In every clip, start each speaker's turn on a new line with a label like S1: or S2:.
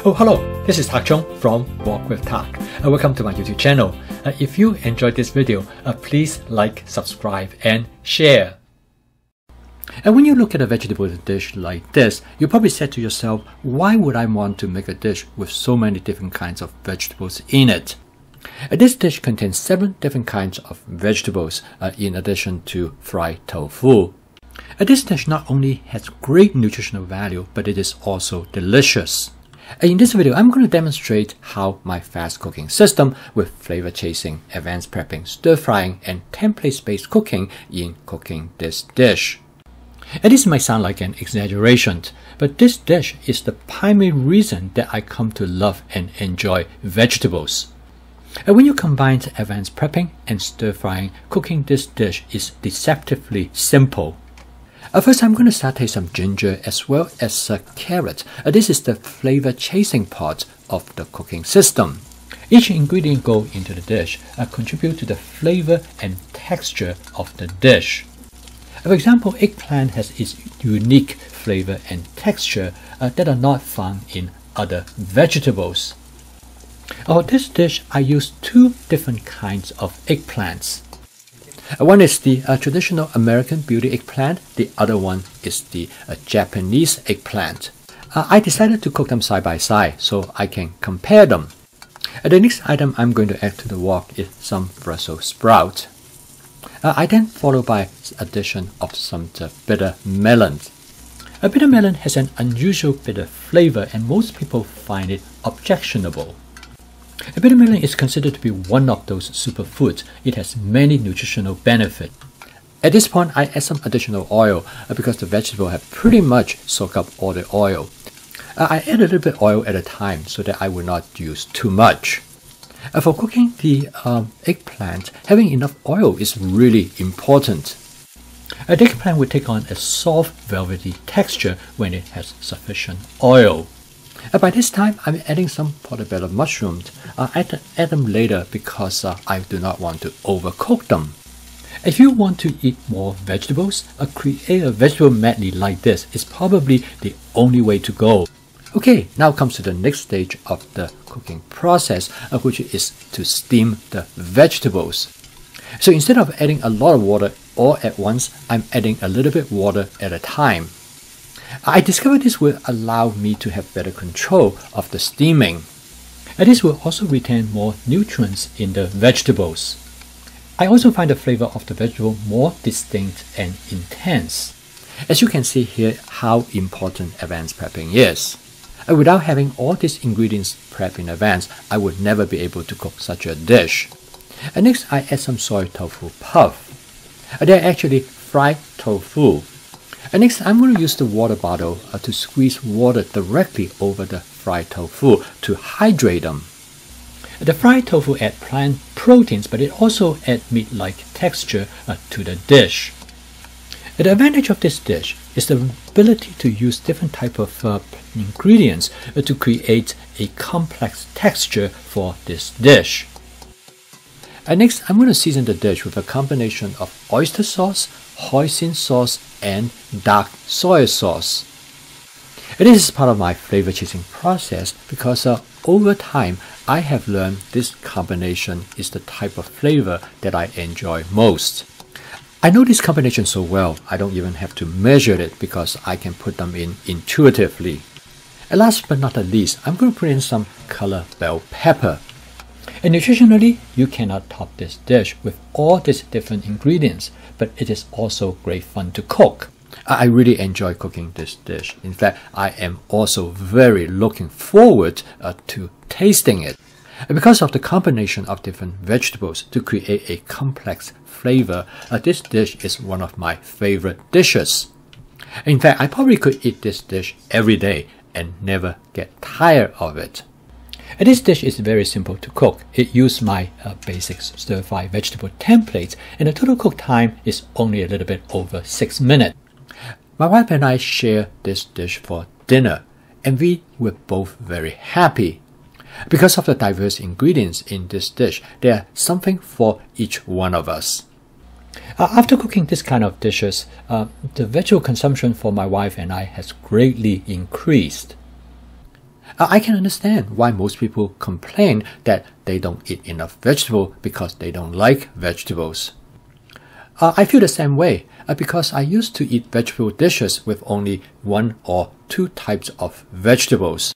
S1: Oh, hello, this is Tak Chung from Wok with Tak. Welcome to my YouTube channel. If you enjoyed this video, please like, subscribe, and share. And when you look at a vegetable dish like this, you probably said to yourself, why would I want to make a dish with so many different kinds of vegetables in it? This dish contains 7 different kinds of vegetables in addition to fried tofu. This dish not only has great nutritional value, but it is also delicious. In this video, I'm going to demonstrate how my fast cooking system with flavor chasing, advanced prepping, stir frying, and template-based cooking in cooking this dish. And this might sound like an exaggeration, but this dish is the primary reason that I come to love and enjoy vegetables. And when you combine advanced prepping and stir frying, cooking this dish is deceptively simple. First, I'm going to saute some ginger as well as a carrot. This is the flavor chasing part of the cooking system. Each ingredient go into the dish contribute to the flavor and texture of the dish. For example, eggplant has its unique flavor and texture that are not found in other vegetables. For this dish, I use 2 different kinds of eggplants. One is the traditional American beauty eggplant, the other one is the Japanese eggplant. I decided to cook them side by side so I can compare them. The next item I'm going to add to the wok is some Brussels sprout. I then follow by addition of some bitter melon. A bitter melon has an unusual bitter flavor and most people find it objectionable. A bitter melon is considered to be one of those superfoods. It has many nutritional benefits. At this point, I add some additional oil because the vegetable have pretty much soaked up all the oil. I add a little bit oil at a time so that I will not use too much. For cooking the eggplant, having enough oil is really important. The eggplant will take on a soft, velvety texture when it has sufficient oil. By this time, I'm adding some portobello mushrooms. I add them later because I do not want to overcook them. If you want to eat more vegetables, create a vegetable medley like this is probably the only way to go. Okay, now comes to the next stage of the cooking process, which is to steam the vegetables. So instead of adding a lot of water all at once, I'm adding a little bit water at a time. I discovered this will allow me to have better control of the steaming. And this will also retain more nutrients in the vegetables. I also find the flavor of the vegetable more distinct and intense. As you can see here how important advanced prepping is. Without having all these ingredients prepped in advance, I would never be able to cook such a dish. And next, I add some soy tofu puff. They're actually fried tofu. And next, I'm going to use the water bottle to squeeze water directly over the fried tofu to hydrate them. The fried tofu adds plant proteins, but it also adds meat-like texture to the dish. The advantage of this dish is the ability to use different types of ingredients to create a complex texture for this dish. And next, I'm going to season the dish with a combination of oyster sauce, Hoisin sauce, and dark soy sauce. This is part of my flavor chasing process because over time I have learned this combination is the type of flavor that I enjoy most. I know this combination so well, I don't even have to measure it because I can put them in intuitively. And last but not the least, I'm going to put in some color bell pepper. And nutritionally, you cannot top this dish with all these different ingredients, but it is also great fun to cook. I really enjoy cooking this dish. In fact, I am also very looking forward to tasting it. And because of the combination of different vegetables to create a complex flavor, this dish is one of my favorite dishes. In fact, I probably could eat this dish every day and never get tired of it. And this dish is very simple to cook. It uses my basic stir-fry vegetable templates, and the total cook time is only a little bit over 6 minutes. My wife and I share this dish for dinner, and we were both very happy. Because of the diverse ingredients in this dish, there's something for each one of us. After cooking this kind of dishes, the vegetable consumption for my wife and I has greatly increased. I can understand why most people complain that they don't eat enough vegetable because they don't like vegetables. I feel the same way because I used to eat vegetable dishes with only 1 or 2 types of vegetables.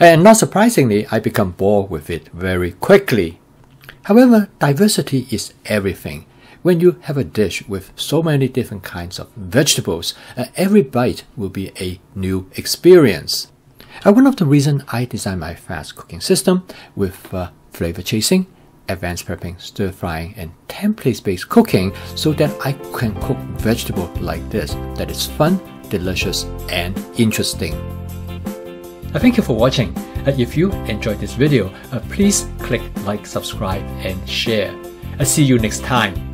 S1: And not surprisingly, I become bored with it very quickly. However, diversity is everything. When you have a dish with so many different kinds of vegetables, every bite will be a new experience. One of the reasons I designed my fast cooking system with flavor chasing, advanced prepping, stir frying, and template-based cooking so that I can cook vegetable like this that is fun, delicious, and interesting. Thank you for watching. If you enjoyed this video, please click like, subscribe, and share. See you next time.